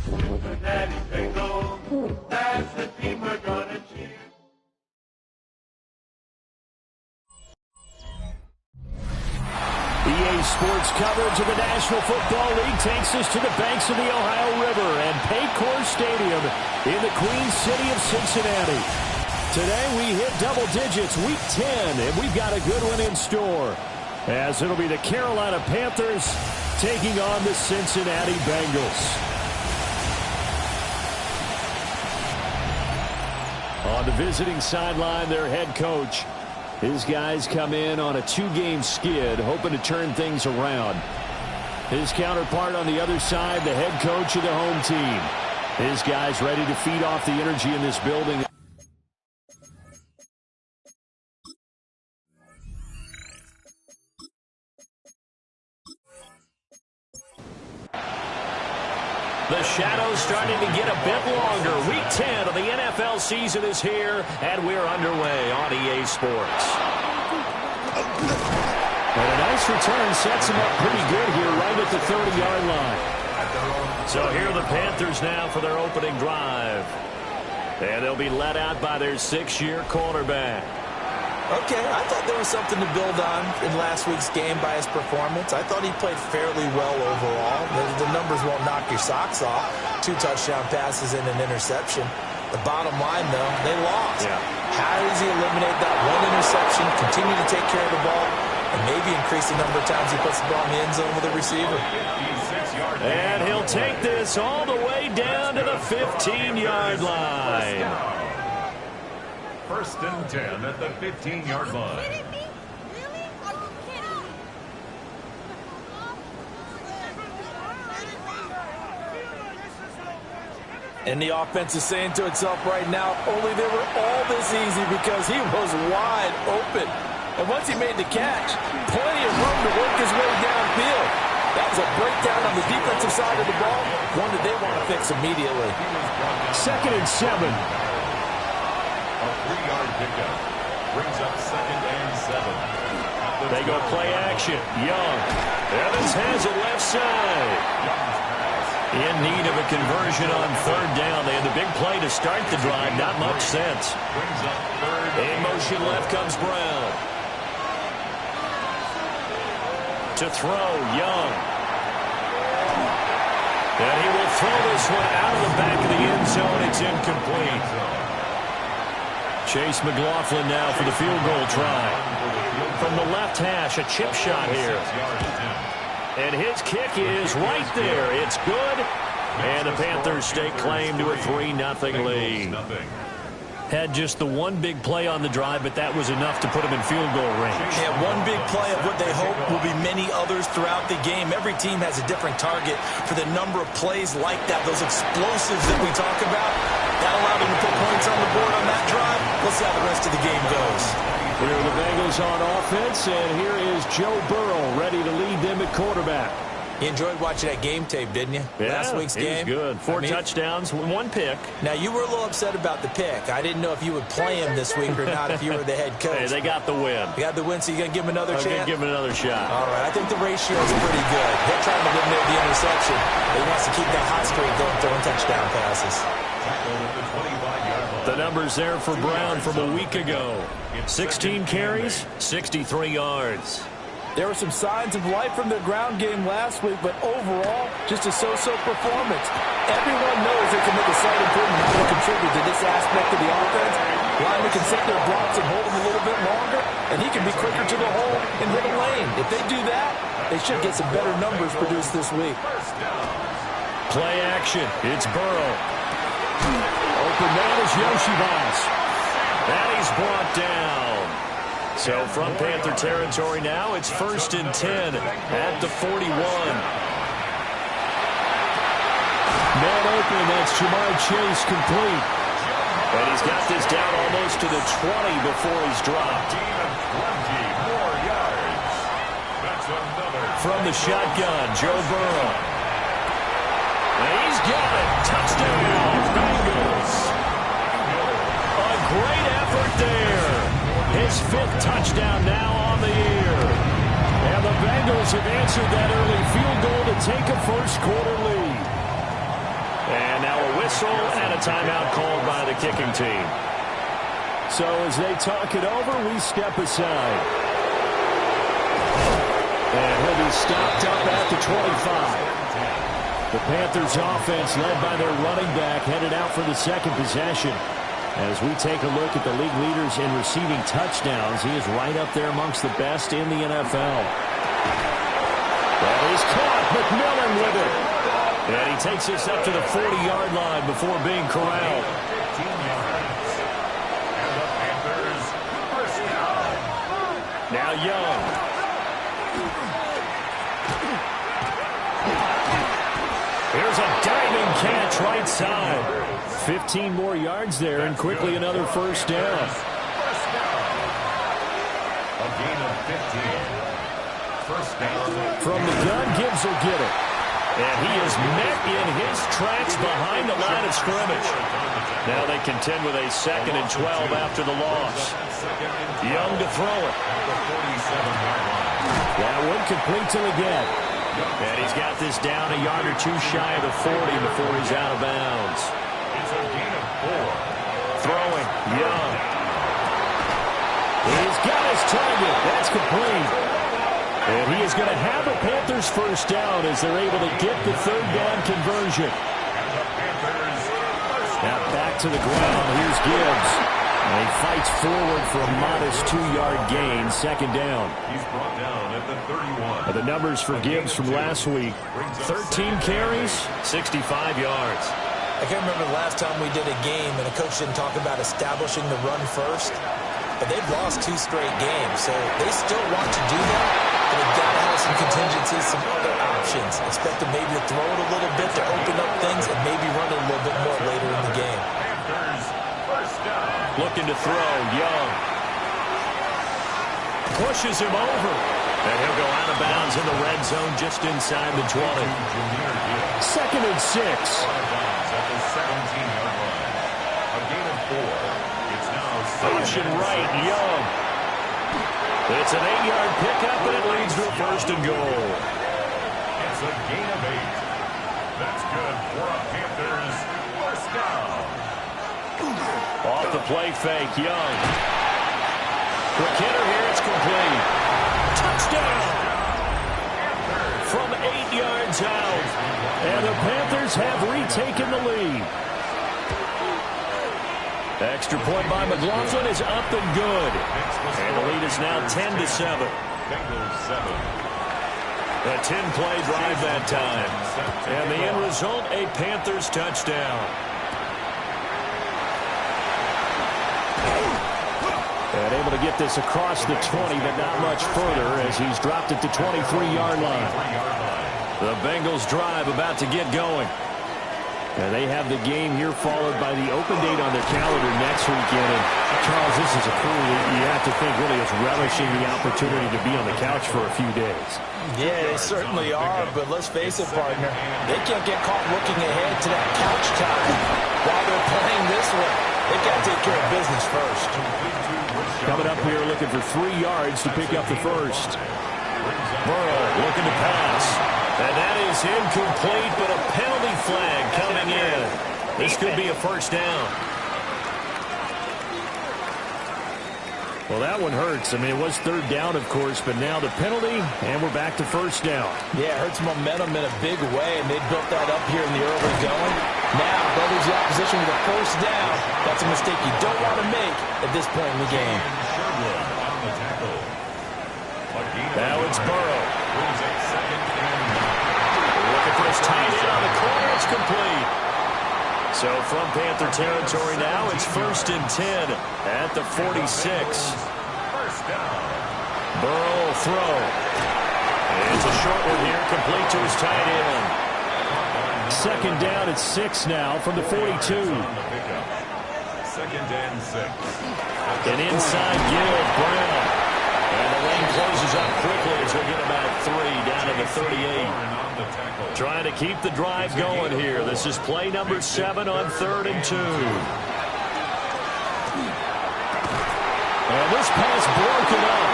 Cincinnati Bengals, that's the team we're gonna cheer. EA Sports coverage of the National Football League takes us to the banks of the Ohio River and Paycor Stadium in the Queen City of Cincinnati. Today we hit double digits, Week 10, and we've got a good one in store, as it'll be the Carolina Panthers taking on the Cincinnati Bengals. On the visiting sideline, their head coach. His guys come in on a 2-game skid, hoping to turn things around. His counterpart on the other side, the head coach of the home team. His guys ready to feed off the energy in this building. The shadow's starting to get a bit longer. Week 10 of the NFL season is here, and we're underway on EA Sports. And a nice return sets him up pretty good here right at the 30-yard line. So here are the Panthers now for their opening drive. And they'll be led out by their 6-year quarterback. Okay, I thought there was something to build on in last week's game by his performance. I thought he played fairly well overall. The numbers won't knock your socks off. 2 touchdown passes and an interception. The bottom line, though, they lost. Yeah. How does he eliminate that one interception, continue to take care of the ball, and maybe increase the number of times he puts the ball in the end zone with a receiver? And he'll take this all the way down to the 15-yard line. 1st and 10 at the 15-yard line. And the offense is saying to itself right now, only they were all this easy because he was wide open. And once he made the catch, plenty of room to work his way downfield. That was a breakdown on the defensive side of the ball, one that they want to fix immediately. 2nd and 7. A 3-yard pickup brings up 2nd and 7. They go play action. Young. Evans has it left side. In need of a conversion on 3rd down. They had the big play to start the drive. Not much sense. Brings up 3rd. In motion left comes Brown. To throw, Young. And he will throw this one out of the back of the end zone. It's incomplete. Chase McLaughlin now for the field goal try. From the left hash, a chip shot here. And his kick is right there. It's good. And the Panthers stake claim to a 3-0 lead. Had just the one big play on the drive, but that was enough to put him in field goal range. Yeah, one big play of what they hope will be many others throughout the game. Every team has a different target for the number of plays like that, those explosives that we talk about. That allowed them to put points on the board on that drive. Let's see how the rest of the game goes. Here are the Bengals on offense, and here is Joe Burrow ready to lead them at quarterback. You enjoyed watching that game tape, didn't you? Yeah, Last week's game. It was good. 4 touchdowns, 1 pick. Now, you were a little upset about the pick. I didn't know if you would play him this week or not if you were the head coach. Hey, they got the win. You got the win, so you're going to give him another chance? I'm going to give him another shot. All right, I think the ratio is pretty good. They're trying to eliminate the interception, but he wants to keep that hot streak going, throwing touchdown passes. The numbers there for Brown from a week ago. 16 carries, 63 yards. There were some signs of life from their ground game last week, but overall, just a so-so performance. Everyone knows they can make a slight improvement how they contribute to this aspect of the offense. Linemen can set their blocks and hold them a little bit longer, and he can be quicker to the hole and hit a lane. If they do that, they should get some better numbers produced this week. Play action. It's Burrow. Open man is Yoshivas. And he's brought down. So from Panther territory now, it's 1st and 10 at the 41. Man open, that's Jamar Chase complete. And he's got this down almost to the 20 before he's dropped. From the shotgun, Joe Burrow. And he's got it. Touchdown, Bengals. A great effort there. His 5th touchdown now on the year. And the Bengals have answered that early field goal to take a first quarter lead. And now a whistle and a timeout called by the kicking team. So as they talk it over, we step aside. And he'll be stopped up at the 25. The Panthers offense led by their running back headed out for the second possession. As we take a look at the league leaders in receiving touchdowns, he is right up there amongst the best in the NFL. That is caught. McMillan with it. And he takes us up to the 40-yard line before being corralled. 15 yards. And the Panthers first down. Now Young. Here's a diving catch right side. 15 more yards there and quickly another first down. First down. A gain of 15. First down. From the gun, Gibbs will get it. And he is met in his tracks behind the line of scrimmage. Now they contend with a 2nd and 12 after the loss. Young to throw it. That one complete to again. And he's got this down a yard or two shy of the 40 before he's out of bounds. It's a gain of 4. Throwing, Young. He's got his target. That's complete. And he is going to have a Panthers first down as they're able to get the third down conversion. Now back to the ground. Here's Gibbs. And he fights forward for a modest 2-yard gain. Second down. He's brought down at the 31. The numbers for Gibbs from last week. 13 carries, 65 yards. I can't remember the last time we did a game and a coach didn't talk about establishing the run first. But they've lost 2 straight games, so they still want to do that. But they've got to have some contingencies, some other options. Expect them maybe to throw it a little bit to open up things and maybe run it a little bit more later in the game. Panthers first down. Looking to throw, Young. Pushes him over. And he'll go out of bounds in the red zone just inside the 20. 2nd and 6. At the 17-yard line. A gain of 4. It's now Motion right, Young. It's an 8-yard pickup, and it leads to a 1st and goal. It's a gain of 8. That's good for a Panthers first down. Off the play fake, Young. For Kidder here, it's complete. Touchdown! From 8 yards out. And the Panthers have retaken the lead. Extra point by McLaughlin is up and good. And the lead is now 10-7. Bengals 7. A 10-play drive that time. And the end result, a Panthers touchdown. And able to get this across the 20, but not much further as he's dropped at the 23-yard line. The Bengals drive about to get going. And they have the game here followed by the open date on their calendar next weekend. And Charles, this is a crew that you have to think really is relishing the opportunity to be on the couch for a few days. Yeah, they certainly are, but let's face it, partner. They can't get caught looking ahead to that couch time while they're playing this way. They've got to take care of business first. Coming up here looking for 3 yards to pick up the first. Burrow looking to pass. And that is incomplete, but a penalty flag coming in. This could be a first down. Well, that one hurts. I mean, it was 3rd down, of course, but now the penalty, and we're back to first down. Yeah, it hurts momentum in a big way, and they built that up here in the early going. Now, they'll lose the opposition with a first down. That's a mistake you don't want to make at this point in the game. Now it's Burrow. Looking for his tight end on the corner. It's complete. So from Panther territory now, it's 1st and 10 at the 46. First down. Burrow will throw. It's a short one here, complete to his tight end. 2nd down at 6 now from the 42. 2nd and 6. An inside give, Brown. And the lane closes up quickly as we get about 3 down to the 38. Trying to keep the drive going here. This is play number 7 on 3rd and 2. And this pass broken up.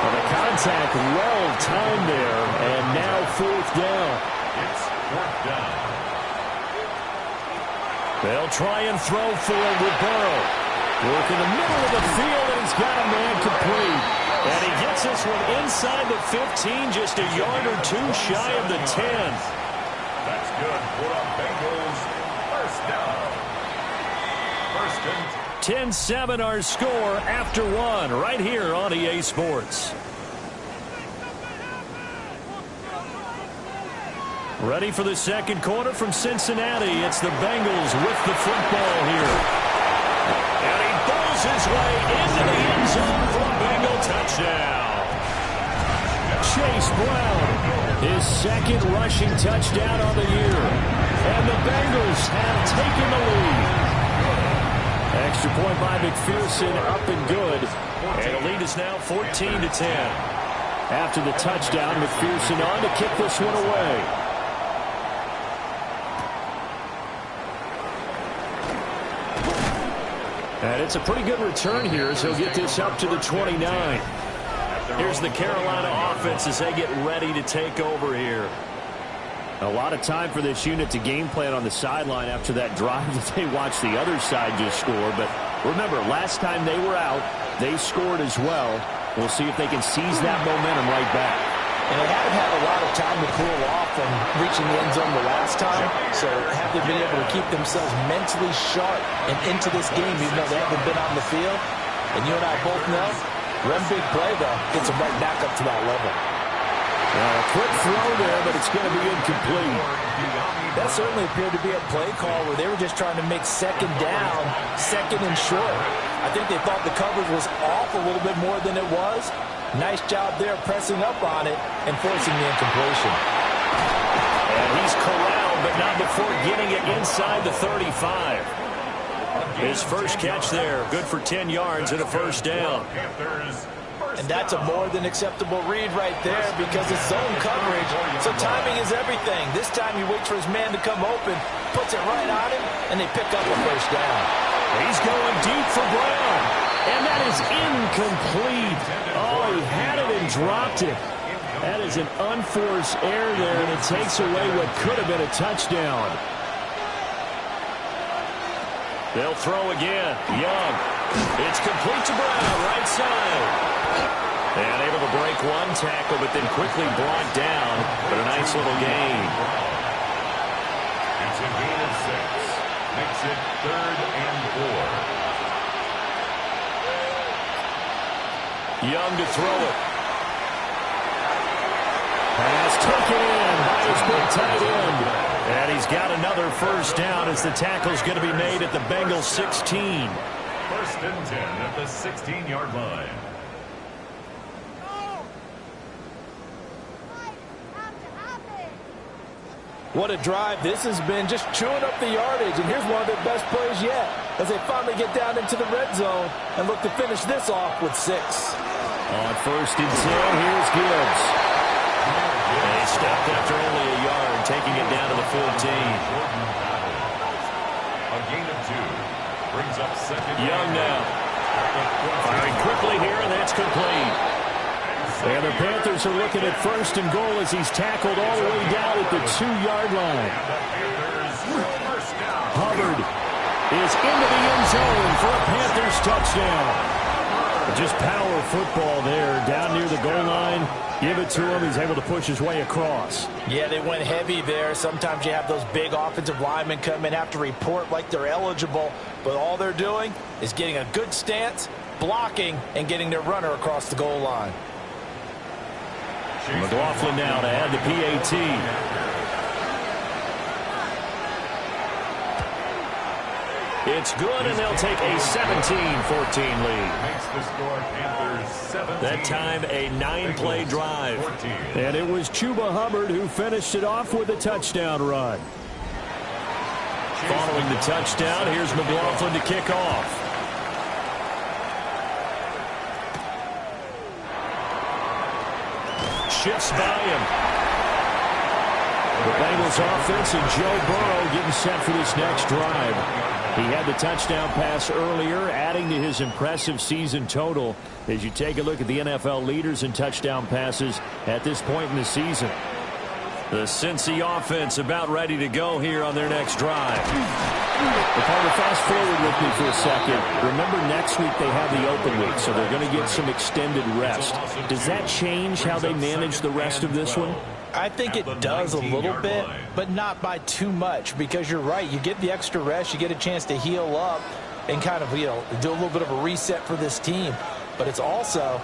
Well, the contact well timed there, and now 4th down. It's 4th down. They'll try and throw for it with Burrow. Work in the middle of the field, and he's got a man complete. And he gets this one inside the 15, just a yard or two shy of the 10. That's good for a Bengals first down. First and 10-7 our score after one right here on EA Sports. Ready for the second quarter from Cincinnati. It's the Bengals with the football here. And he bowls his way into the end zone for a Bengal touchdown. Chase Brown, his second rushing touchdown on the year. And the Bengals have taken the lead. Extra point by McPherson, up and good. And the lead is now 14-10. After the touchdown, McPherson on to kick this one away. And it's a pretty good return here as he'll get this up to the 29. Here's the Carolina offense as they get ready to take over here. A lot of time for this unit to game plan on the sideline after that drive that they watched the other side just score. But remember, last time they were out, they scored as well. We'll see if they can seize that momentum right back. And they haven't had a lot of time to cool off from reaching the end zone the last time. So have they been able to keep themselves mentally sharp and into this game even though they haven't been on the field? And you and I both know, one big play, though, gets them right back up to that level. A quick throw there, but it's going to be incomplete. That certainly appeared to be a play call where they were just trying to make second down, second and short. I think they thought the coverage was off a little bit more than it was. Nice job there pressing up on it and forcing the incompletion. And he's corralled, but not before getting it inside the 35. His first catch there, good for 10 yards and a first down. And that's a more than acceptable read right there because it's zone coverage, so timing is everything. This time he waits for his man to come open, puts it right on him, and they pick up a first down. He's going deep for Brown, and that is incomplete. Oh, he had it and dropped it. That is an unforced error there, and it takes away what could have been a touchdown. They'll throw again. Young. It's complete to Brown, right side. And able to break one tackle, but then quickly brought down. But a nice little gain. It's a gain of 6. Makes it 3rd and 4. Young to throw it. Pass taken in by his big tight end. And he's got another first down as the tackle's going to be made at the Bengals 16. 1st and 10 at the 16-yard line. What a drive this has been, just chewing up the yardage. And here's one of their best plays yet as they finally get down into the red zone and look to finish this off with 6. On 1st and 10, here's Gibbs. And he stepped after only a yard, taking it down to the 14. A gain of 2. Brings up 2nd. Young now. Firing quickly here, and that's complete. And the Panthers are looking at 1st and goal as he's tackled all the way down at the 2-yard line. Hubbard is into the end zone for a Panthers touchdown. Just power football there down near the goal line. Give it to him. He's able to push his way across. Yeah, they went heavy there. Sometimes you have those big offensive linemen come in, have to report like they're eligible. But all they're doing is getting a good stance, blocking, and getting their runner across the goal line. McLaughlin now to add the PAT. It's good, and they'll take a 17-14 lead. Makes the score Panthers 17. That time a 9-play drive. 14. And it was Chuba Hubbard who finished it off with a touchdown run. Following the touchdown, here's McLaughlin to kick off. Shifts by him. The Bengals offense and Joe Burrow getting set for this next drive. He had the touchdown pass earlier, adding to his impressive season total as you take a look at the NFL leaders in touchdown passes at this point in the season. The Cincy offense about ready to go here on their next drive. Fast forward with me for a second. Remember, next week they have the open week, so they're going to get some extended rest. Does that change how they manage the rest of this one? I think it does a little bit, but not by too much, because you're right. You get the extra rest. You get a chance to heal up and kind of, do a little bit of a reset for this team. But it's also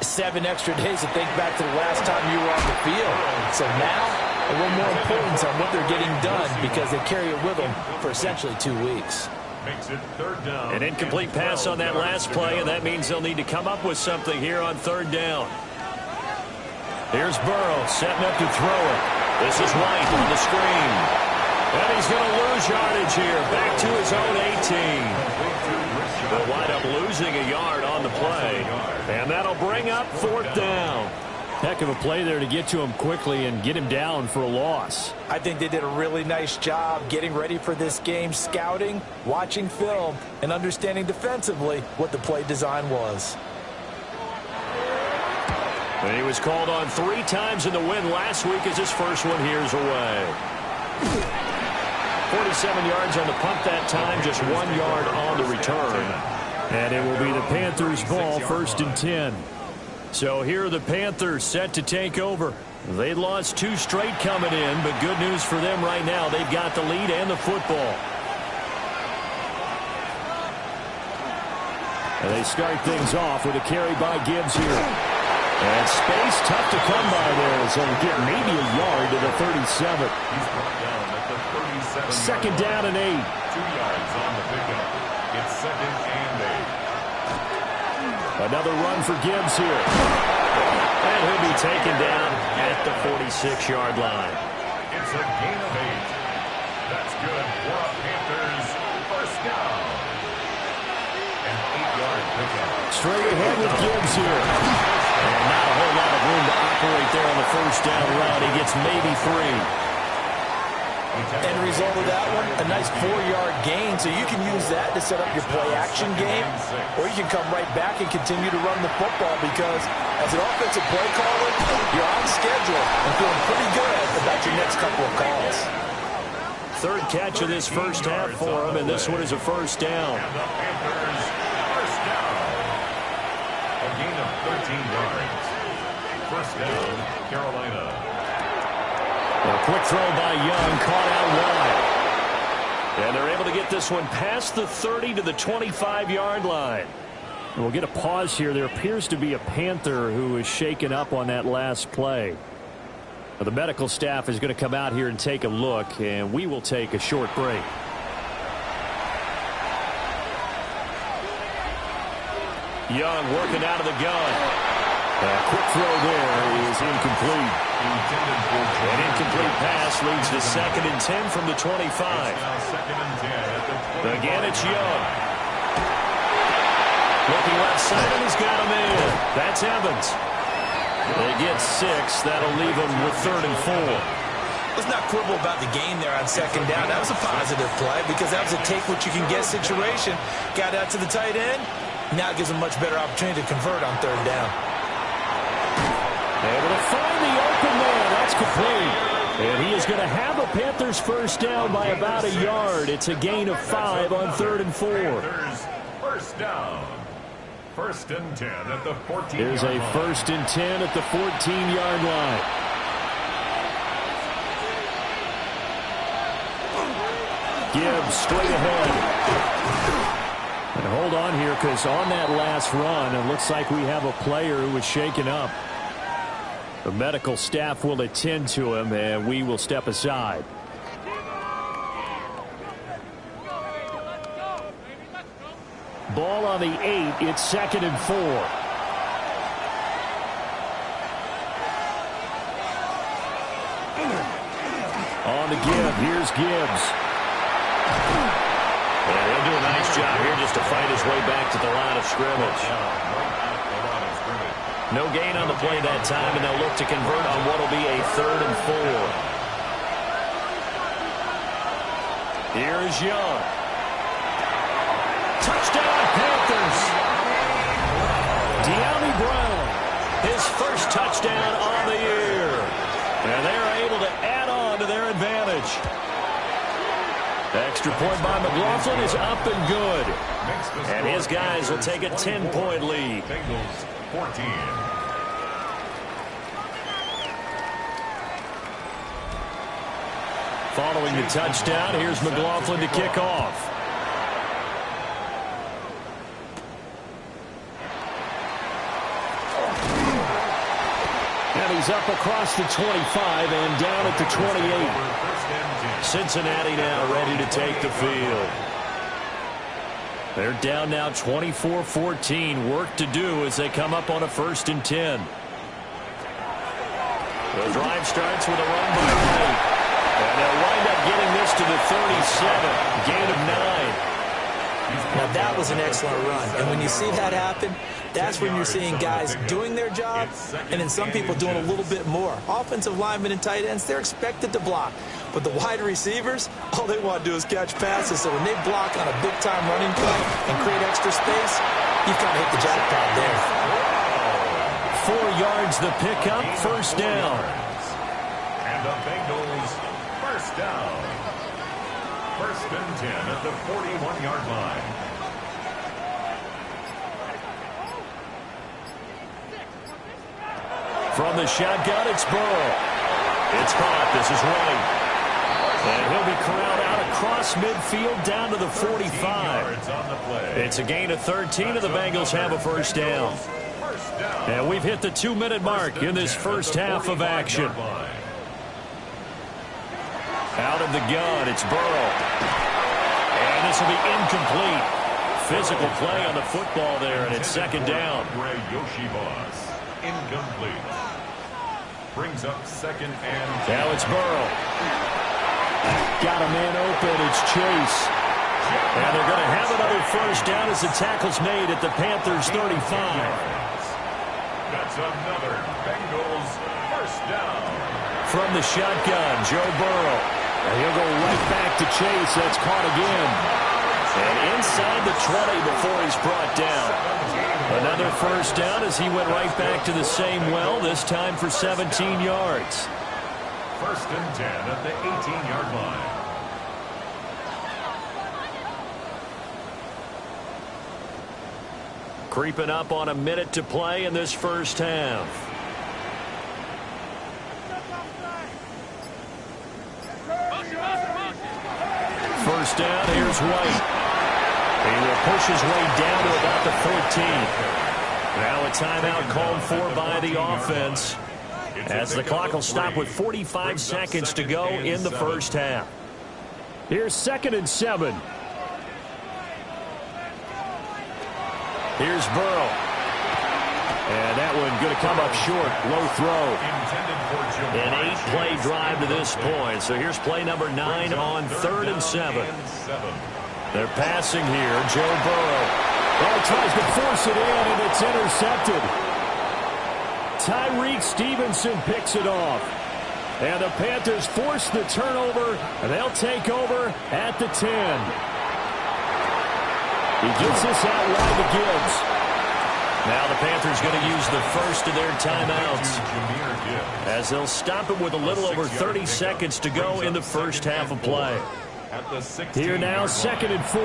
7 extra days to think back to the last time you were on the field. So now, a little more importance on what they're getting done because they carry it with them for essentially 2 weeks. Makes it 3rd down. An incomplete pass on that last play, and that means they'll need to come up with something here on 3rd down. Here's Burrow setting up to throw it. This is White on the screen. And he's going to lose yardage here. Back to his own 18. They'll wind up losing a yard on the play. And that'll bring up 4th down. Heck of a play there to get to him quickly and get him down for a loss. I think they did a really nice job getting ready for this game, scouting, watching film, and understanding defensively what the play design was. And he was called on 3 times in the win last week as his first one here's away. 47 yards on the punt that time, just 1 yard on the return. And it will be the Panthers' ball, 1st and 10. So here are the Panthers set to take over. They lost 2 straight coming in, but good news for them right now. They've got the lead and the football. And they start things off with a carry by Gibbs here. And space tough to come by there, so he'll get maybe a yard to the 37. He's brought down at the 37. 2nd down and 8. 2 yards on the pickup. It's 2nd and 8. Another run for Gibbs here. And he'll be taken down at the 46-yard line. It's a gain of 8. That's good for a Panthers 1st down. An 8-yard pickup. Straight ahead with Gibbs here. And not a whole lot of room to operate there on the 1st down route. He gets maybe 3. End result of that one, a nice 4-yard gain, so you can use that to set up your play-action game, or you can come right back and continue to run the football because as an offensive play caller, you're on schedule and feeling pretty good about your next couple of calls. 3rd catch of this first half for him, and this one is a 1st down. And the Panthers 1st down. A gain of 13 yards. 1st down, Carolina. A quick throw by Young, caught out wide. And they're able to get this one past the 30 to the 25-yard line. And we'll get a pause here. There appears to be a Panther who is shaken up on that last play. Now, the medical staff is going to come out here and take a look, and we will take a short break. Young working out of the gun. A quick throw there is incomplete. An incomplete pass leads to 2nd and 10 from the 25. Again, it's Young. Looking left side, and he's got him in. That's Evans. They get 6. That'll leave them with 3rd and 4. Let's not quibble about the gain there on 2nd down. That was a positive play because that was a take-what-you-can-get situation. Got out to the tight end. Now it gives them a much better opportunity to convert on 3rd down. Able to find the open man. That's complete. And he is going to have a Panthers 1st down by about a yard. It's a gain of 5 on 3rd and 4. Panthers 1st down. 1st and 10 at the 14-yard line. Here's a 1st and 10 at the 14-yard line. Gibbs straight ahead. And hold on here because on that last run, it looks like we have a player who was shaken up. The medical staff will attend to him, and we will step aside. Ball on the 8. It's 2nd and 4. On the give. Here's Gibbs. And he'll do a nice job here just to fight his way back to the line of scrimmage. No gain on the play that time, and they'll look to convert on what will be a 3rd and 4. Here is Young. Touchdown, Panthers. De'Ami Brown, his first touchdown on the year. And they're able to scrimmage. Extra point by McLaughlin is up and good. And his guys will take a 10-point lead. Bengals 14. Following the touchdown, here's McLaughlin to kick off. And he's up across the 25 and down at the 28. Cincinnati now ready to take the field. They're down now 24-14. Work to do as they come up on a 1st and 10. The drive starts with a run by White. And they'll wind up getting this to the 37. Gain of 9. Now, that was an excellent run. And when you see that happen, that's when you're seeing guys doing their job and then some people doing a little bit more. Offensive linemen and tight ends, they're expected to block. But the wide receivers, all they want to do is catch passes. So when they block on a big-time running play and create extra space, you kind of hit the jackpot there. 4 yards the pickup, 1st down. And the Bengals, 1st down. 1st and 10 at the 41-yard line. From the shotgun, it's Burrow. It's caught. This is White. And he'll be corralled out across midfield down to the 45. It's a gain of 13, and the Bengals have a 1st down. And we've hit the 2-minute mark in this first half of action. Out of the gun, it's Burrow. And this will be incomplete. Physical play on the football there, and it's 2nd down. Incomplete. Brings up 2nd and 10. Now it's Burrow. Got a man open. It's Chase. And they're going to have another 1st down as the tackle's made at the Panthers' 35. That's another Bengals 1st down. From the shotgun, Joe Burrow. And he'll go right back to Chase. That's caught again. And inside the 20 before he's brought down. Another 1st down as he went right back to the same well, this time for 17 yards. 1st and 10 at the 18-yard line. Creeping up on a minute to play in this first half. 1st down, here's White. He will push his way down to about the 14. Now a timeout called for by the offense, as the clock will stop with 45 seconds to go in the first half. Here's 2nd and 7. Here's Burrow. And that one going to come up short. Low throw. An 8-play drive to this point. So here's play number 9 on 3rd and 7. They're passing here. Joe Burrow. Oh, tries to force it in, and it's intercepted. Tyreek Stevenson picks it off. And the Panthers force the turnover, and they'll take over at the 10. He gets this out wide to Gibbs. Now the Panthers going to use the first of their timeouts, as they'll stop it with a little over 30 seconds to go in the first half of play. Here now, 2nd and 4.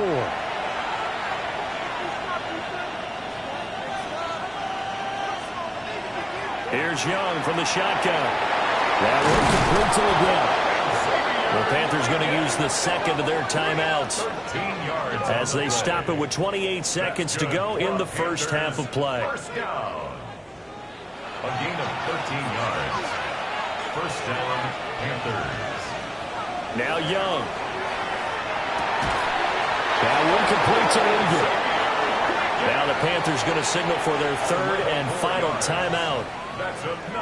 Here's Young from the shotgun. That one complete to the the Panthers going to use the 2nd of their timeouts, as they stop it with 28 seconds to go in the first half of play. A gain of 13 yards. 1st down, Panthers. Now Young. That one complete to Ingram. Now the Panthers going to signal for their 3rd and final timeout.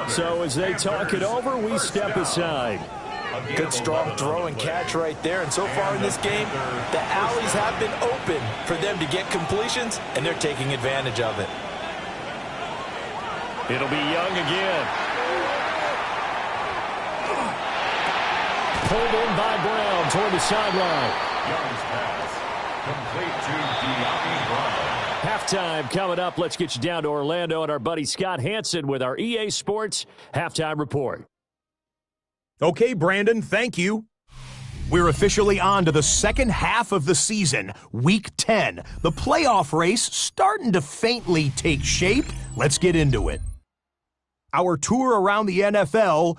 So as they talk it over, we step aside. Good strong throw and catch right there. And so far in this game, the alleys have been open for them to get completions, and they're taking advantage of it. It'll be Young again. Pulled in by Brown toward the sideline. Young's pass complete to De'Ami Brown. Halftime coming up. Let's get you down to Orlando and our buddy Scott Hansen with our EA Sports Halftime Report. Okay, Brandon, thank you. We're officially on to the second half of the season, Week 10. The playoff race starting to faintly take shape. Let's get into it. Our tour around the NFL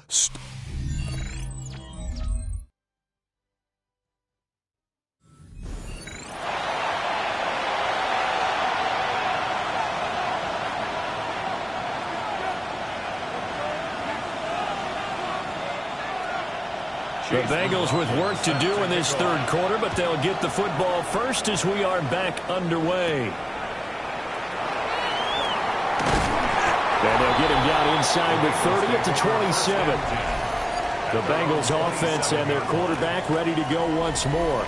The Bengals with work to do in this third quarter, but they'll get the football first as we are back underway. And they'll get him down inside with 30 at the 27. The Bengals offense and their quarterback ready to go once more.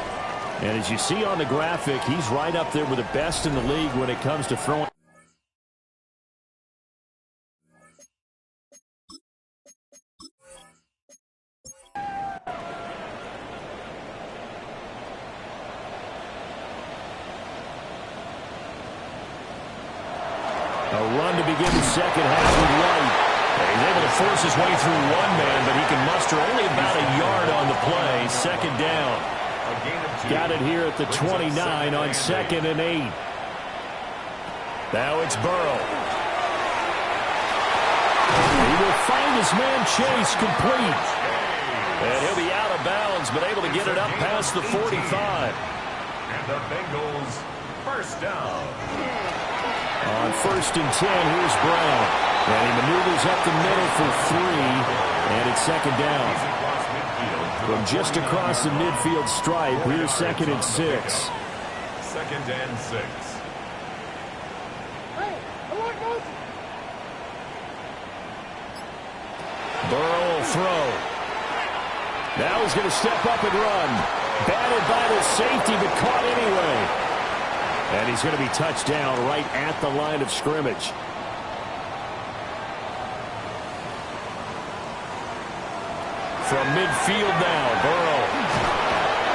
And as you see on the graphic, he's right up there with the best in the league when it comes to throwing. A run to begin the second half with White. He's able to force his way through one man, but he can muster only about a yard on the play. Second down. Got it here at the 29 on 2nd and 8. Now it's Burrow. He will find his man Chase complete. And he'll be out of bounds, but able to get it up past the 45. And the Bengals first down. On 1st and 10, here's Brown. And he maneuvers up the middle for 3. And it's second down. From just across the midfield stripe, here's 2nd and 6. 2nd and 6. Burrow will throw. Now he's going to step up and run. Batted by the safety, but caught anyway. And he's going to be touched down right at the line of scrimmage. From midfield now, Burrow.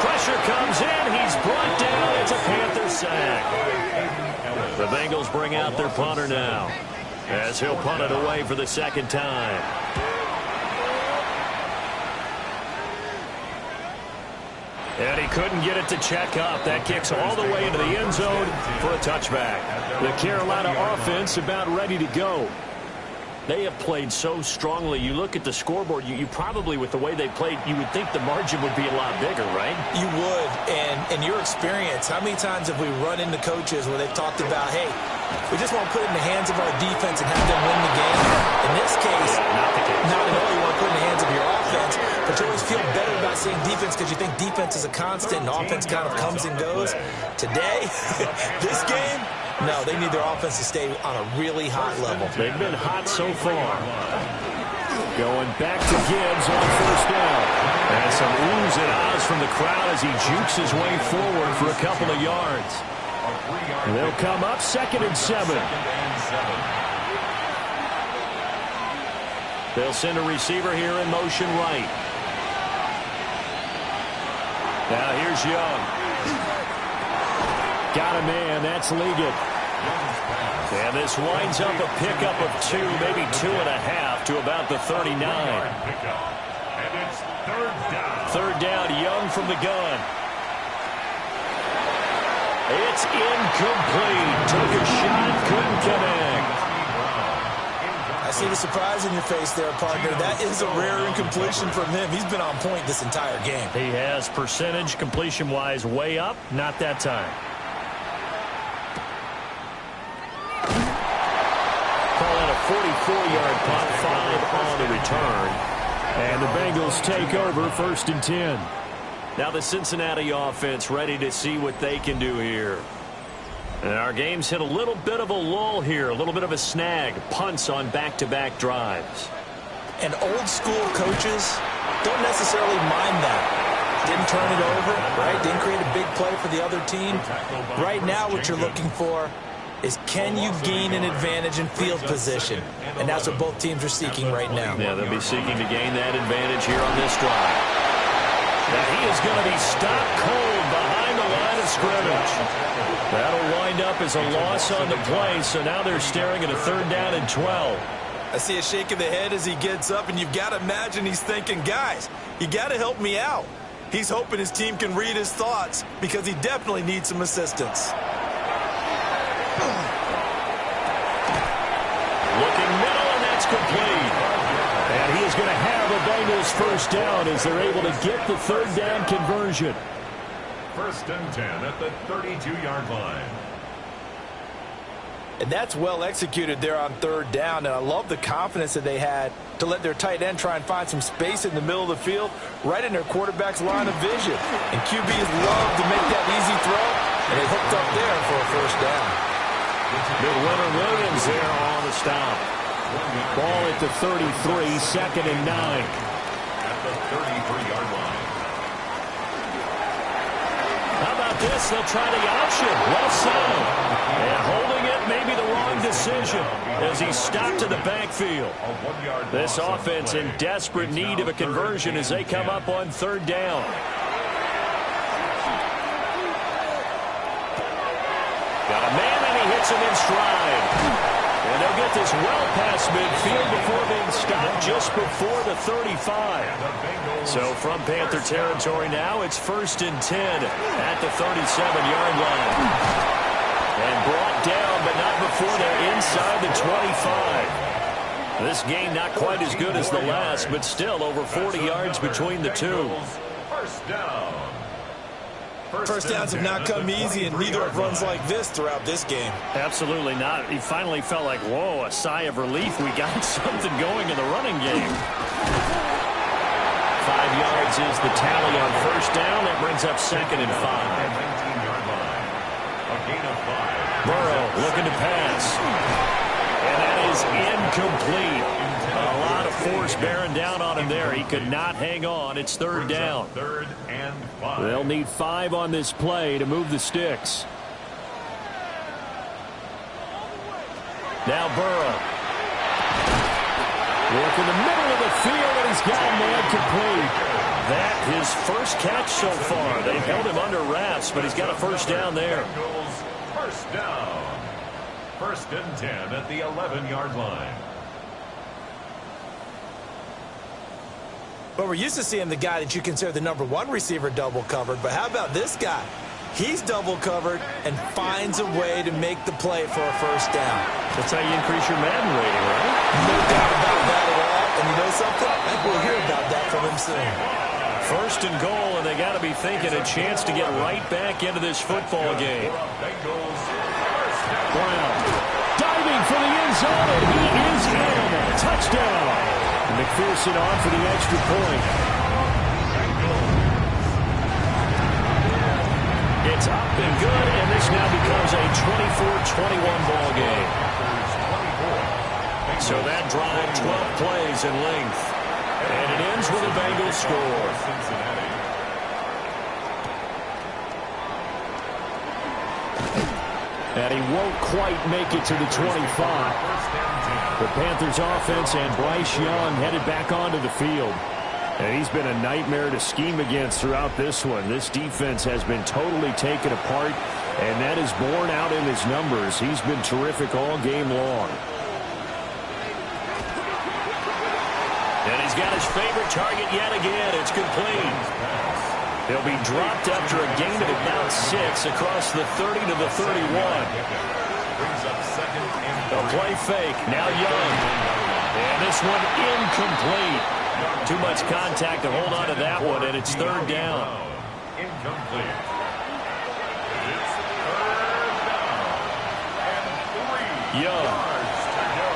Pressure comes in. He's brought down. It's a Panther sack. The Bengals bring out their punter now, as he'll punt it away for the second time. And he couldn't get it to check up. That kicks all the way into the end zone for a touchback. The Carolina offense about ready to go. They have played so strongly. You look at the scoreboard, you probably, with the way they played, you would think the margin would be a lot bigger, right? You would. And in your experience, how many times have we run into coaches where they've talked about, hey, we just want to put it in the hands of our defense and have them win the game? In this case, not at all. You want to put it in the hands of your offense, but you always feel better about seeing defense because you think defense is a constant and offense kind of comes and goes. Today, this game, no, they need their offense to stay on a really hot level. They've been hot so far. Going back to Gibbs on 1st down. And some oohs and ahs from the crowd as he jukes his way forward for a couple of yards. They'll come up 2nd and 7. They'll send a receiver here in motion right. Now here's Young. Got a man. That's Liggett. And this winds up a pickup of 2, maybe 2.5 to about the 39. And it's 3rd down. 3rd down, Young from the gun. It's incomplete. Took a shot, couldn't connect. I see the surprise in your face there, partner. That is a rare incompletion from him. He's been on point this entire game. He has percentage completion-wise way up. Not that time. Call it a 44-yard punt, 5 on the return. And the Bengals take over 1st and 10. Now the Cincinnati offense ready to see what they can do here. And our game's hit a little bit of a lull here, a little bit of a snag. Punts on back-to-back drives. And old-school coaches don't necessarily mind that. Didn't turn it over, right? Didn't create a big play for the other team. Right now what you're looking for is, can you gain an advantage in field position? And that's what both teams are seeking right now. Yeah, they'll be seeking to gain that advantage here on this drive. Now he is going to be stopped cold behind the line of scrimmage. That'll wind up as a loss on the play, so now they're staring at a 3rd down and 12. I see a shake of the head as he gets up, and you've got to imagine he's thinking, guys, you got to help me out. He's hoping his team can read his thoughts because he definitely needs some assistance. Looking middle, and that's complete. And he is going to have a Bengals first down as they're able to get the third down conversion. First and 10 at the 32-yard line. And that's well executed there on third down, and I love the confidence that they had to let their tight end try and find some space in the middle of the field, right in their quarterback's line of vision. And QBs love to make that easy throw, and they hooked up there for a first down. Good Leonard Williams there on the stop. Ball at the 33, second and 9. At the 33-yard line. How about this? They'll try the option. Well sound. And holding it, maybe the wrong decision as he stopped in the backfield. This offense in desperate need of a conversion as they come up on third down. Got a man, and he hits him in stride. And they'll get this well past midfield before being stopped just before the 35. So from Panther territory now, it's first and 10 at the 37-yard line. And brought down, but not before they're inside the 25. This game not quite as good as the last, but still over 40 yards between the two. First down. First downs have not come easy, and neither have runs like this throughout this game. Absolutely not. He finally felt like, whoa, a sigh of relief. We got something going in the running game. 5 yards is the tally on first down. That brings up second and 5. 19-yard line. A gain of 5. Burrow looking to pass. And that is incomplete. A lot of force bearing down on him there. He could not hang on. It's third down. Third and 5. They'll need 5 on this play to move the sticks. Now Burrow. Work in the middle of the field, and he's got a man complete. That his first catch so far. They've held him under wraps, but he's got a first down there. Bengals first down. First and 10 at the 11-yard line. But we're used to seeing the guy that you consider the number 1 receiver double covered. But how about this guy? He's double covered and finds a way to make the play for a first down. That's how you increase your Madden rating, right? No doubt about that at all. And you know something? I think we'll hear about that from him soon. First and goal, and they got to be thinking a chance to get right back into this football game. Bengals first down. Brown diving for the end zone, and he is in. Touchdown. McPherson on for the extra point. It's up and good, and this now becomes a 24-21 ball game. So that drive, 12 plays in length. And it ends with a Bengals score. And he won't quite make it to the 25. The Panthers offense and Bryce Young headed back onto the field. And he's been a nightmare to scheme against throughout this one. This defense has been totally taken apart, and that is borne out in his numbers. He's been terrific all game long. And he's got his favorite target yet again. It's complete. He'll be dropped after a gain of about 6 across the 30 to the 31. Brings up second and A play fake. Now Young. And this one incomplete. Too much contact to hold on to that one, and it's third down. incomplete. It's third down and 3 Young. yards to go.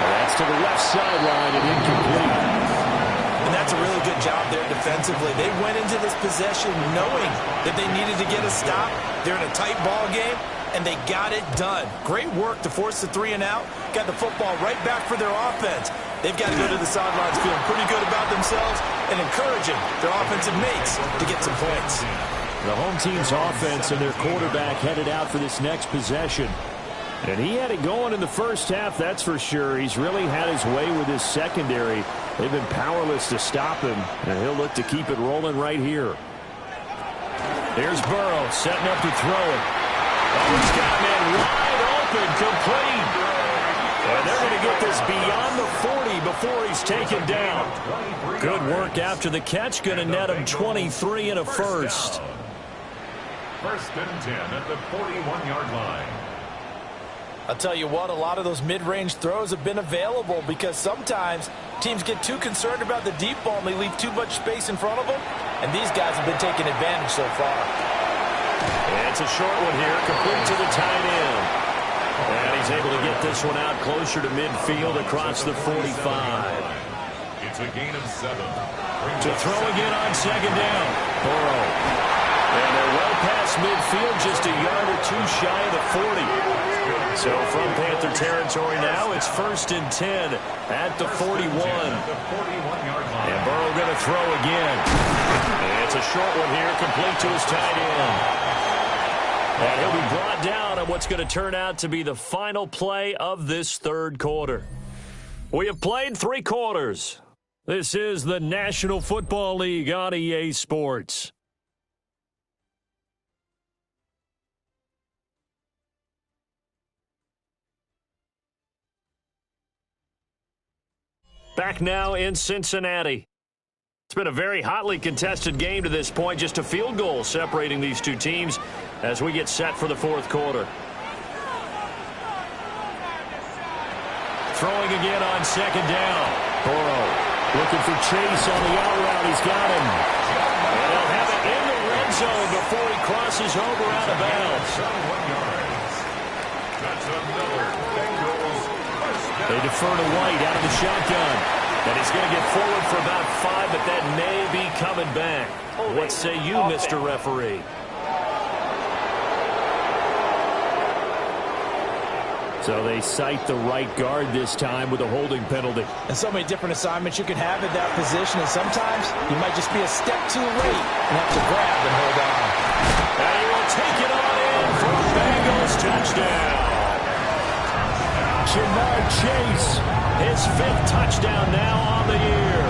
That's to the left sideline and incomplete. And that's a really good job there defensively. They went into this possession knowing that they needed to get a stop. They're in a tight ball game, and they got it done. Great work to force the 3 and out. Got the football right back for their offense. They've got to go to the sidelines feeling pretty good about themselves and encouraging their offensive mates to get some points. The home team's offense and their quarterback headed out for this next possession. And he had it going in the first half, that's for sure. He's really had his way with his secondary. They've been powerless to stop him, and he'll look to keep it rolling right here. Here's Burrow setting up to throw it. Oh, he's got a man wide open, complete. And they're going to get this beyond the 40 before he's taken down. Good work after the catch. Going to net him 23 and a first. First and 10 at the 41-yard line. I'll tell you what, a lot of those mid-range throws have been available because sometimes teams get too concerned about the deep ball and they leave too much space in front of them, and these guys have been taking advantage so far. And it's a short one here, complete to the tight end. And he's able to get this one out closer to midfield across the 45. It's a gain of 7. To throw again on second down. Burrow. And they're well past midfield, just a yard or two shy of the 40. So from Panther territory now, it's first and 10 at the 41. And Burrow going to throw again. And it's a short one here, complete to his tight end. And he'll be brought down on what's going to turn out to be the final play of this third quarter. We have played 3 quarters. This is the National Football League on EA Sports. Back now in Cincinnati. It's been a very hotly contested game to this point. Just a field goal separating these two teams as we get set for the fourth quarter. Throwing again on second down. Burrow looking for Chase on the out route. He's got him. And they'll have it in the red zone before he crosses over out of bounds. That's another Bengals first down. They defer to White out of the shotgun. And he's going to get forward for about 5, but that may be coming back. What say you, Mr. Referee? So they cite the right guard this time with a holding penalty. And so many different assignments you can have at that position, and sometimes you might just be a step too late and have to grab and hold on. And he will take it on in for a Bengals touchdown. Jamar Chase, his 5th touchdown now on the year.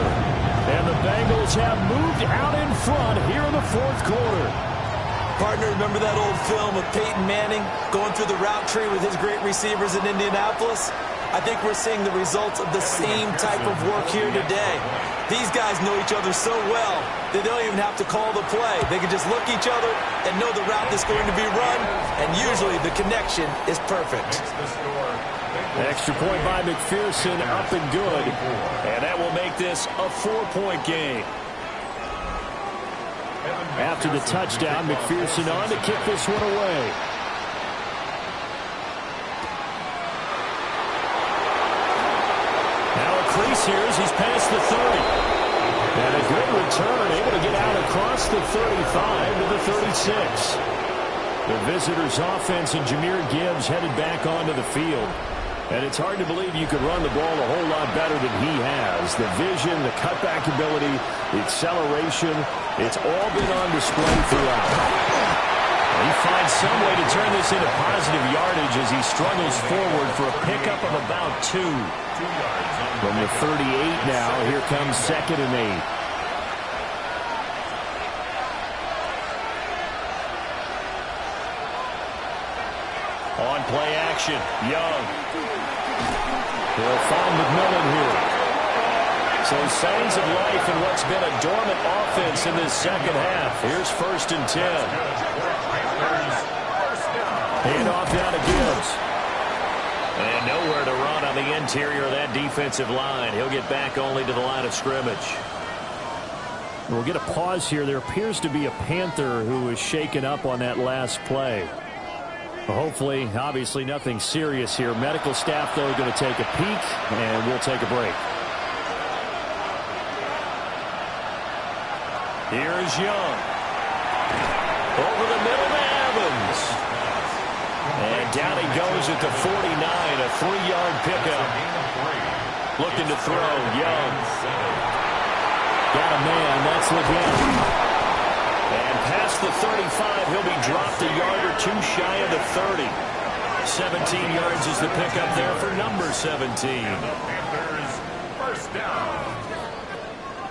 And the Bengals have moved out in front here in the fourth quarter. Partner, remember that old film of Peyton Manning going through the route tree with his great receivers in Indianapolis? I think we're seeing the results of the same type of work here today. These guys know each other so well that they don't even have to call the play. They can just look each other and know the route that's going to be run, and usually the connection is perfect. Extra point by McPherson, up and good. And that will make this a 4-point game. After the touchdown, McPherson on to kick this one away. Now a crease here as he's past the 30. And a good return, able to get out across the 35 to the 36. The visitors' offense and Jahmyr Gibbs headed back onto the field. And it's hard to believe you could run the ball a whole lot better than he has. The vision, the cutback ability, the acceleration, it's all been on display throughout. And he finds some way to turn this into positive yardage as he struggles forward for a pickup of about 2. From the 38 now, here comes 2nd and 8. On play action, Young. They'll find McMillan here. So signs of life in what's been a dormant offense in this second half. Here's 1st and 10. Hand off down to Gibbs. And nowhere to run on the interior of that defensive line. He'll get back only to the line of scrimmage. We'll get a pause here. There appears to be a Panther who is shaken up on that last play. Hopefully, obviously nothing serious here. Medical staff, though, going to take a peek, and we'll take a break. Here's Young. Over the middle to Evans. And down he goes at the 49, a 3-yard pickup. Looking to throw, Young. Got a man, that's Leggett. And past the 35, he'll be dropped a yard or 2 shy of the 30. 17 yards is the pickup there for number 17. Panthers first down.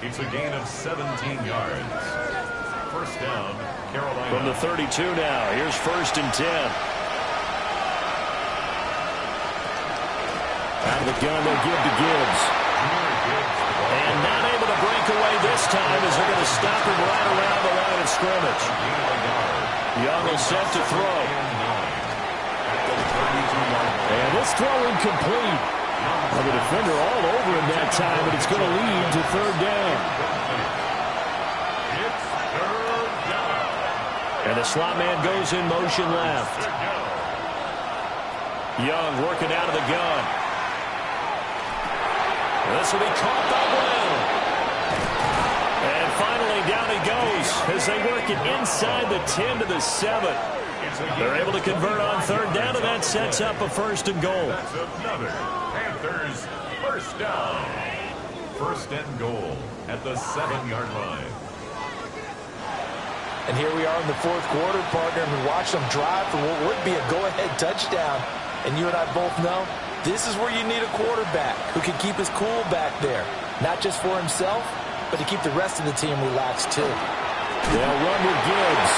It's a gain of 17 yards. First down, Carolina. From the 32 now, here's 1st and 10. Out of the gun, they'll give to Gibbs. And not able to break away this time as they're going to stop him right around the line of scrimmage. Young is set to throw. And this throw incomplete. Well, the defender all over him that time, but it's going to lead to third down. And the slot man goes in motion left. Young working out of the gun. This will be caught by Brown. And finally down he goes as they work it inside the 10 to the 7. They're able to convert on third down, and that sets up a first and goal. That's another Panthers first down. First and goal at the 7-yard line. And here we are in the fourth quarter, partner, and we watched them drive for what would be a go-ahead touchdown. And you and I both know this is where you need a quarterback who can keep his cool back there. Not just for himself, but to keep the rest of the team relaxed too. They'll run with Gibbs.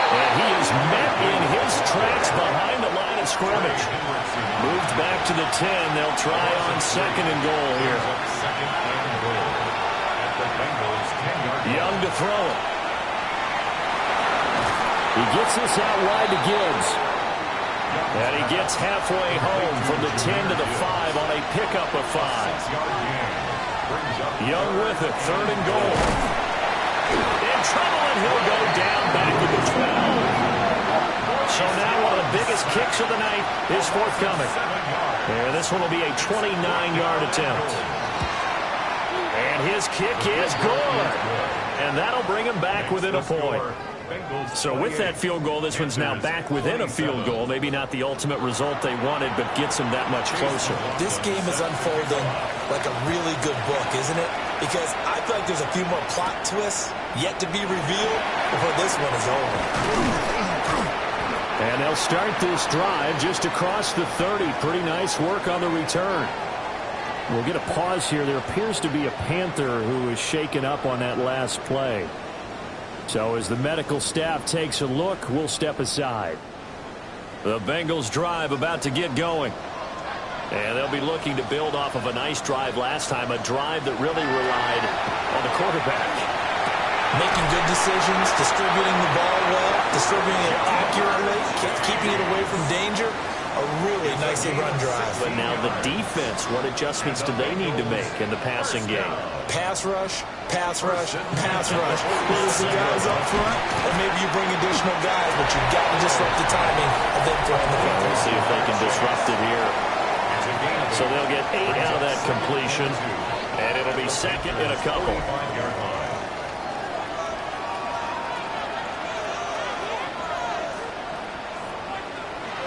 And he is met in his tracks behind the line of scrimmage. Moved back to the 10. They'll try on second and goal here. Second and goal at the Bengals 10-yard line. Young to throw it. He gets this out wide to Gibbs. And he gets halfway home from the 10 to the 5 on a pickup of 5. Young with it, third and goal. In trouble, and he'll go down back to the 12. So now one of the biggest kicks of the night is forthcoming. And this one will be a 29-yard attempt. And his kick is good. And that'll bring him back within a point. So with that field goal, this one's now back within a field goal. Maybe not the ultimate result they wanted, but gets them that much closer. This game is unfolding like a really good book, isn't it? Because I feel like there's a few more plot twists yet to be revealed before this one is over. And they'll start this drive just across the 30. Pretty nice work on the return. We'll get a pause here. There appears to be a Panther who is shaken up on that last play. So as the medical staff takes a look, we'll step aside. The Bengals drive about to get going. And they'll be looking to build off of a nice drive last time, a drive that really relied on the quarterback. Making good decisions, distributing the ball well, distributing it accurately, keeping it away from danger. A really nicely run drive. But now the defense, what adjustments do they need to make in the passing game? Pass rush, pass rush, pass rush. Whether it's the guys up front, or maybe you bring additional guys, but you've got to disrupt the timing of them throwing the ball. We'll see if they can disrupt it here. So they'll get 8 out of that completion, and it'll be second and a couple.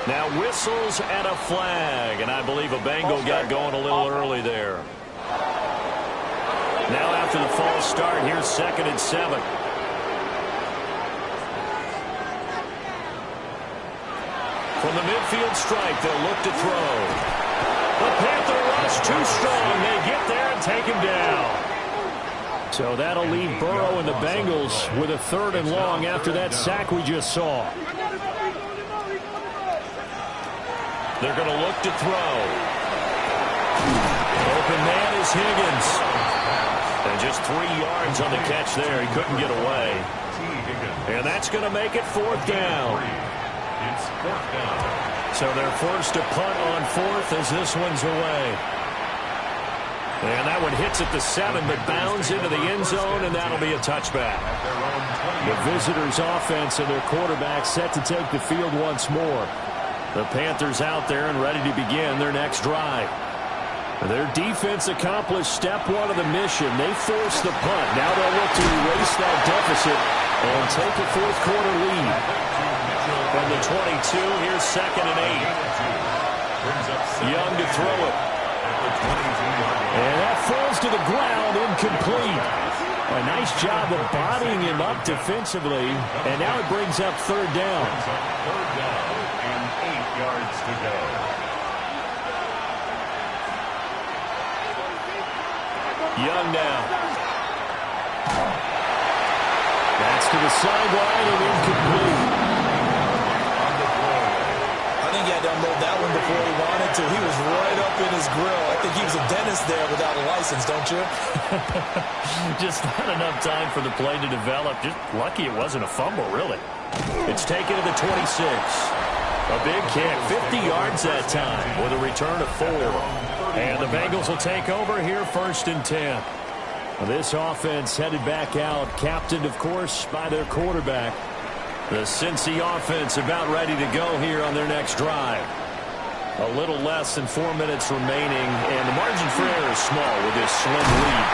Now whistles and a flag, and I believe a Bengal got going a little early there. Now after the false start, here's second and 7. From the midfield stripe, they'll look to throw. The Panther rush too strong. They get there and take him down. So that'll leave Burrow and the Bengals with a third and long after that sack we just saw. They're going to look to throw. Open man is Higgins. And just 3 yards on the catch there. He couldn't get away. And that's going to make it fourth down. It's fourth down. So they're forced to punt on fourth as this one's away. And that one hits at the 7, but bounds into the end zone, and that'll be a touchback. The visitors' offense and their quarterback set to take the field once more. The Panthers out there and ready to begin their next drive. Their defense accomplished step 1 of the mission. They forced the punt. Now they'll look to erase that deficit and take a fourth quarter lead. From the 22, here's second and 8. Young to throw it. And that falls to the ground, incomplete. A nice job of bodying him up defensively, and now it brings up third down. Third down and 8 yards to go. Young now. That's to the sideline and incomplete. I think you had to unload that one before he wanted to. He was right up in his grill. I think he was a dentist there without a license, don't you? Just not enough time for the play to develop. Just lucky it wasn't a fumble, really. It's taken to the 26. A big kick, 50 yards that time with a return of 4. And the Bengals will take over here 1st and 10. This offense headed back out, captained, of course, by their quarterback. The Cincy offense about ready to go here on their next drive. A little less than 4 minutes remaining, and the margin for error is small with this slim lead.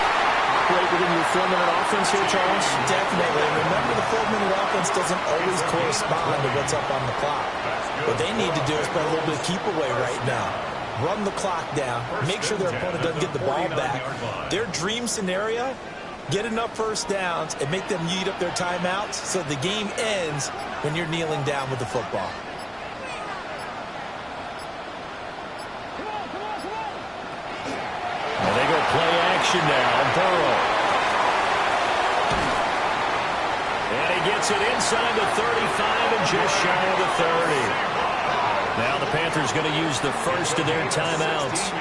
Right within your 4-minute offense here, Charles? Definitely. And remember, the 4-minute offense doesn't always correspond to what's up on the clock. What they need to do is play a little bit of keep away right now. Run the clock down. Make sure their opponent doesn't get the ball back. Their dream scenario, get enough first downs and make them eat up their timeouts so the game ends when you're kneeling down with the football. Well, they go play action now. Burrow. And he gets it inside the 35 and just shy of the 30. Now the Panthers going to use the first of their timeouts.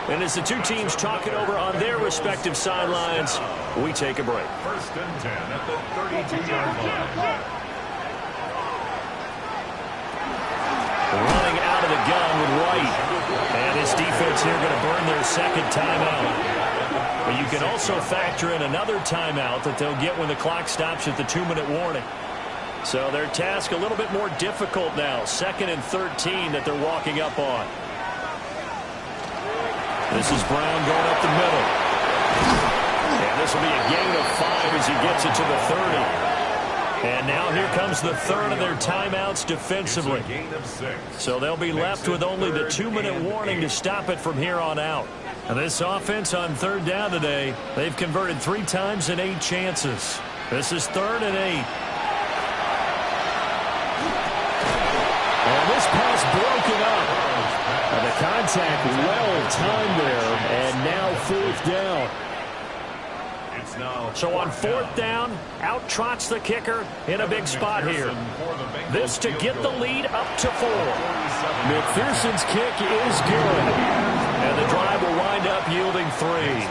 And as the two teams talk it over on their respective sidelines, we take a break. 1st and 10 at the 32-yard line. Running out of the gun with White. And this defense here going to burn their second timeout. But you can also factor in another timeout that they'll get when the clock stops at the 2-minute warning. So their task a little bit more difficult now. 2nd and 13 that they're walking up on. This is Brown going up the middle. And this will be a gain of 5 as he gets it to the 30. And now here comes the third of their timeouts defensively. So they'll be left with only the 2-minute warning to stop it from here on out. And this offense on 3rd down today, they've converted 3 times in 8 chances. This is 3rd and 8. And this pass broken up. And the contact well timed there, and now 4th down. So on 4th down, out trots the kicker in a big spot here. This to get the lead up to 4. McPherson's kick is good. And the drive will wind up yielding 3.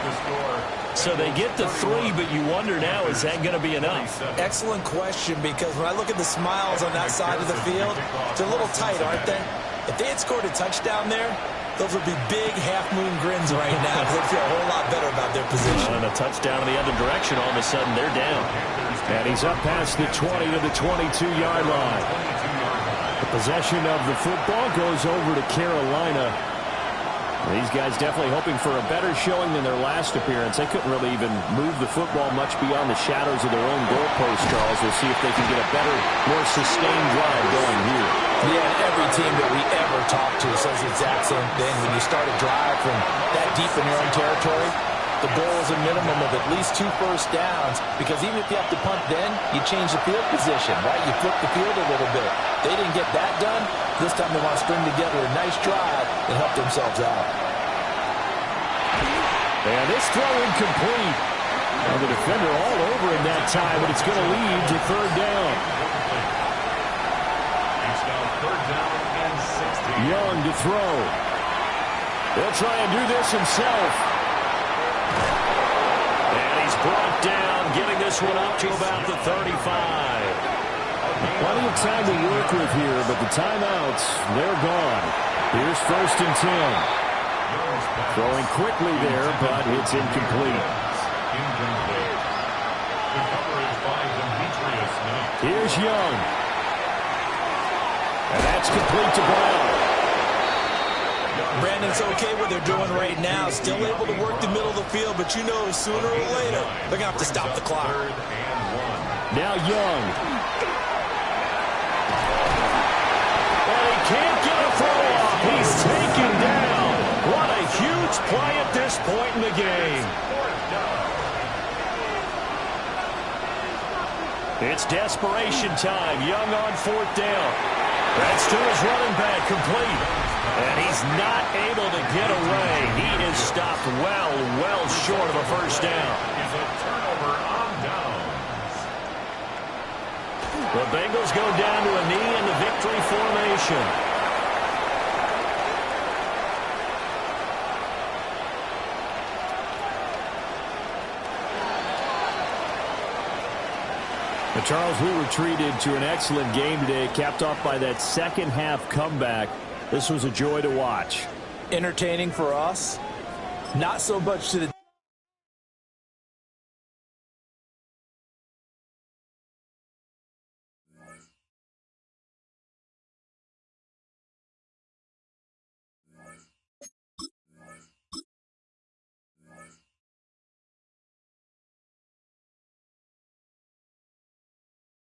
So they get the 3, but you wonder now, is that going to be enough? Excellent question, because when I look at the smiles on that side of the field, they're a little tight, aren't they? If they had scored a touchdown there, those would be big half-moon grins right now because they'd feel a whole lot better about their position. And a touchdown in the other direction, all of a sudden they're down. And he's up past the 20 to the 22-yard line. The possession of the football goes over to Carolina. These guys definitely hoping for a better showing than their last appearance. They couldn't really even move the football much beyond the shadows of their own goalpost, Charles. We'll see if they can get a better, more sustained drive going here. Yeah, every team that we ever talk to says the exact same thing. When you start a drive from that deep in your own territory, the goal is a minimum of at least 2 first downs, because even if you have to punt then, you change the field position, right? You flip the field a little bit. They didn't get that done. This time they want to string together a nice drive and help themselves out. And this throw incomplete. Well, the defender all over him that time, but it's going to lead to 3rd down. It's now 3rd down and 16. Young to throw. He'll try and do this himself. And he's brought down, getting this one up to about the 35. Plenty of time to work with here, but the timeouts, they're gone. Here's 1st and 10. Throwing quickly there, but it's incomplete. The coverage by Demetrius Smith. Here's Young. And that's complete to Brown. Brandon's okay what they're doing right now. Still able to work the middle of the field, but you know sooner or later they're going to have to stop the clock. Now Young. And he can't get a throw off. He's taken down. What a huge play at this point in the game. It's desperation time. Young on 4th down. That's to his running back, complete. And he's not able to get away. He is stopped well short of a first down. Is a turnover on downs. The Bengals go down to a knee in the victory formation. Charles, we were treated to an excellent game today, capped off by that second half comeback. This was a joy to watch. Entertaining for us, not so much to the